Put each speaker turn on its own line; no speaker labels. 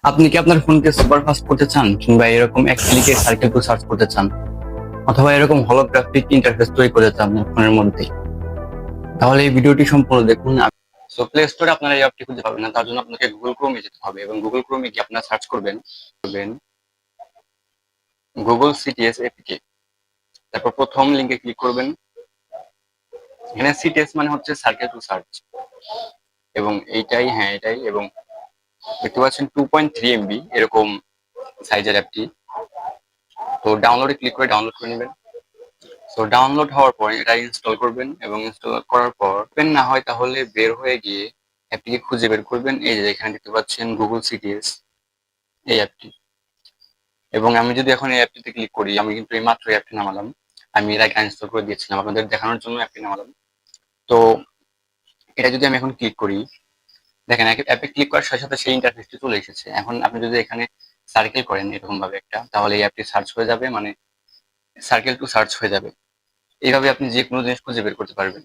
আপনি কি আপনার ফোনকে সুপারফাস্ট করতে চান, কিংবা এরকম এক ক্লিকে সার্কেল টু সার্চ করতে চান, অথবা এরকম হলোগ্রাফিক ইন্টারফেস তৈরি করতে চান আপনার ফোনের মধ্যে? তাহলে এই ভিডিওটি সম্পূর্ণ দেখুন। সো প্লে স্টোরে আপনারা এই অ্যাপটি খুঁজে পাবেন না, তার জন্য আপনাকে গুগল ক্রোমে যেতে হবে, এবং গুগল ক্রোমে গিয়ে আপনারা সার্চ করবেন গুগল সিটিএস এপিকে। তারপর প্রথম লিঙ্কে ক্লিক করবেন। এখানে সিটিএস মানে হচ্ছে সার্কেল টু সার্চ, এবং এটাই এবং দেখতে পাচ্ছেন 2.3 MB এরকম সাইজের অ্যাপটি। তো ডাউনলোডে ক্লিক করে ডাউনলোড করে নেবেন। তো ডাউনলোড হওয়ার পর এটা ইনস্টল করবেন, এবং ইনস্টল করার পর ওপেন না হয় তাহলে বের হয়ে গিয়ে অ্যাপটিকে খুঁজে বের করবেন। এই যে এখানে দেখতে পাচ্ছেন গুগল সিটিএস, এই অ্যাপটি। এবং আমি যদি এখন এই অ্যাপটিতে ক্লিক করি, আমি কিন্তু এই মাত্র অ্যাপটি নামালাম, আমি এর আগে ইনস্টল করে দিয়েছিলাম আপনাদের দেখানোর জন্য অ্যাপটি নামালাম। তো এটা যদি আমি এখন ক্লিক করি, দেখেন অ্যাপে ক্লিক করার সাথে সাথে সেই ইন্টারফেসটি চলে এসেছে। এখন আপনি যদি এখানে সার্কেল করেন এরকম ভাবে একটা, তাহলে এই অ্যাপটি সার্চ হয়ে যাবে, মানে সার্কেল টু সার্চ হয়ে যাবে। এইভাবে আপনি যে কোনো জিনিস খুঁজে বের করতে পারবেন।